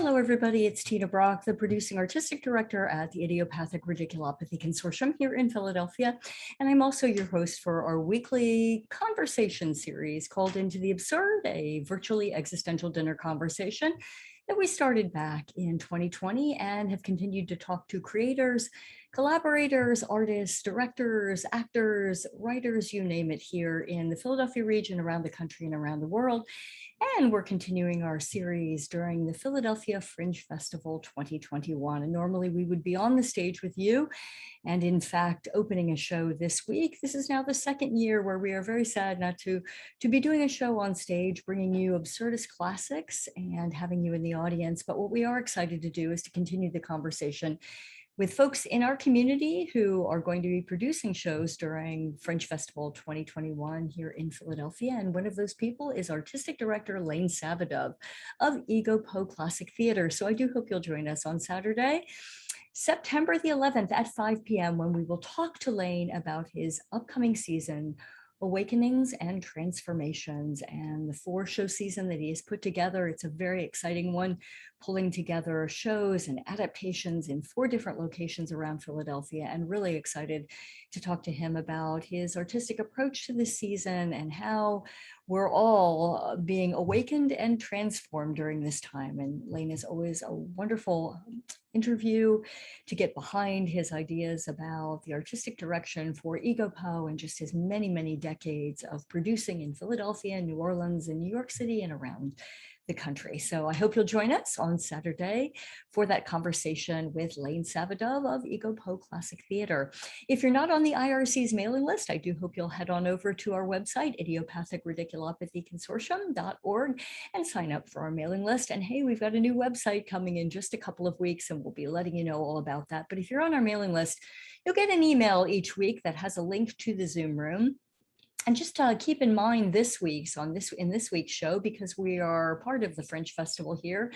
Hello, everybody. It's Tina Brock, the producing artistic director at the Idiopathic Ridiculopathy Consortium here in Philadelphia. And I'm also your host for our weekly conversation series called Into the Absurd, a virtually existential dinner conversation that we started back in 2020 and have continued to talk to creators, collaborators, artists, directors, actors, writers, you name it, here in the Philadelphia region, around the country and around the world. And we're continuing our series during the Philadelphia Fringe Festival 2021. And normally we would be on the stage with you and in fact, opening a show this week. This is now the second year where we are very sad not to be doing a show on stage, bringing you absurdist classics and having you in the audience. But what we are excited to do is to continue the conversation with folks in our community who are going to be producing shows during Fringe Festival 2021 here in Philadelphia. And one of those people is artistic director Lane Savadove of EgoPo Classic Theater. So I do hope you'll join us on Saturday, September the 11th at 5 p.m. when we will talk to Lane about his upcoming season, Awakenings and Transformations, and the 4-show season that he has put together. It's a very exciting one, pulling together shows and adaptations in 4 different locations around Philadelphia, and really excited to talk to him about his artistic approach to this season and how we're all being awakened and transformed during this time. And Lane is always a wonderful interview to get behind his ideas about the artistic direction for EgoPo and just his many, many decades of producing in Philadelphia, New Orleans, and New York City and around the country. So I hope you'll join us on Saturday for that conversation with Lane Savadove of EgoPo Classic Theater. If you're not on the IRC's mailing list, I do hope you'll head on over to our website, idiopathicrediculopathyconsortium.org, and sign up for our mailing list. And hey, we've got a new website coming in just a couple of weeks, and we'll be letting you know all about that. But if you're on our mailing list, you'll get an email each week that has a link to the Zoom room. And just keep in mind in this week's show, because we are part of the Fringe Festival here,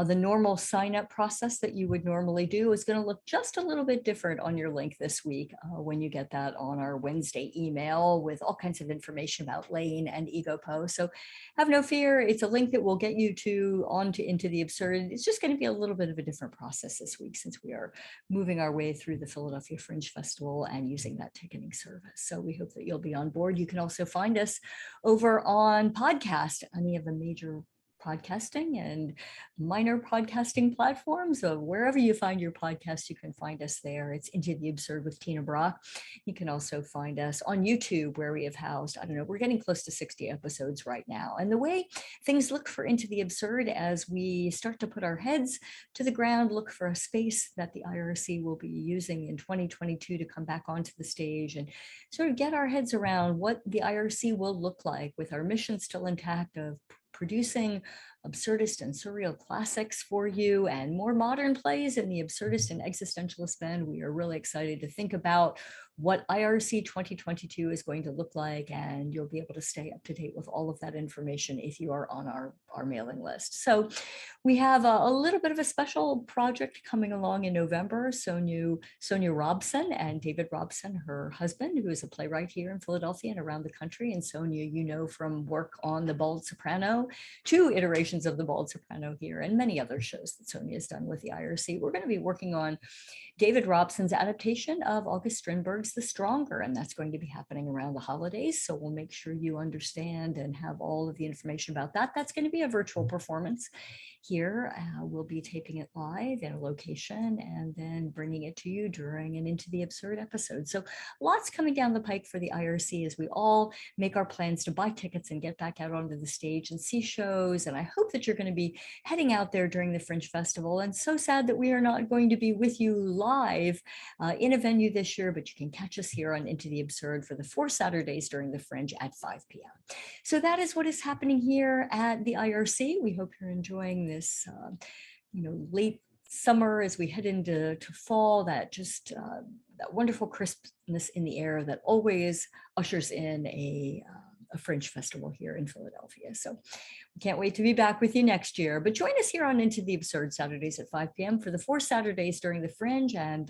the normal sign-up process that you would normally do is going to look just a little bit different on your link this week when you get that on our Wednesday email with all kinds of information about Lane and EgoPo. So have no fear. It's a link that will get you into the absurd. It's just going to be a little bit of a different process this week since we are moving our way through the Philadelphia Fringe Festival and using that ticketing service. So we hope that you'll be on board. You can also find us over on podcast, any of the major podcasting and minor podcasting platforms. So wherever you find your podcast, you can find us there. It's Into the Absurd with Tina Brock. You can also find us on YouTube, where we have housed, I don't know, we're getting close to 60 episodes right now. And the way things look for Into the Absurd as we start to put our heads to the ground, look for a space that the IRC will be using in 2022 to come back onto the stage and sort of get our heads around what the IRC will look like with our mission still intact of producing absurdist and surreal classics for you and more modern plays in the absurdist and existentialist bend. We are really excited to think about what IRC 2022 is going to look like, and you'll be able to stay up to date with all of that information if you are on our mailing list. So we have a little bit of a special project coming along in November. Sonia Robson and David Robson, her husband, who is a playwright here in Philadelphia and around the country. And Sonia, you know, from work on The Bald Soprano, 2 iterations of The Bald Soprano here, and many other shows that Sonia has done with the IRC. We're going to be working on David Robson's adaptation of August Strindberg's The Stronger, and that's going to be happening around the holidays. So we'll make sure you understand and have all of the information about that. That's going to be a virtual performance here. We'll be taping it live in a location and then bringing it to you during an Into the Absurd episode. So lots coming down the pike for the IRC as we all make our plans to buy tickets and get back out onto the stage and see shows. And I hope that you're going to be heading out there during the Fringe Festival. And so sad that we are not going to be with you live in a venue this year, but you can catch us here on Into the Absurd for the 4 Saturdays during the Fringe at 5 p.m. So that is what is happening here at the IRC. We hope you're enjoying this, late summer as we head into fall, that wonderful crispness in the air that always ushers in a Fringe Festival here in Philadelphia. So we can't wait to be back with you next year. But join us here on Into the Absurd Saturdays at 5 p.m. for the 4 Saturdays during the Fringe, and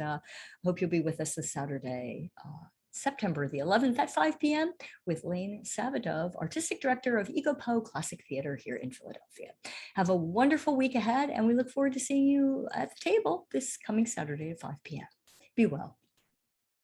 hope you'll be with us this Saturday September the 11th at 5 p.m. with Lane Savadove, Artistic Director of EgoPo Classic Theater here in Philadelphia. Have a wonderful week ahead, and we look forward to seeing you at the table this coming Saturday at 5 p.m. Be well.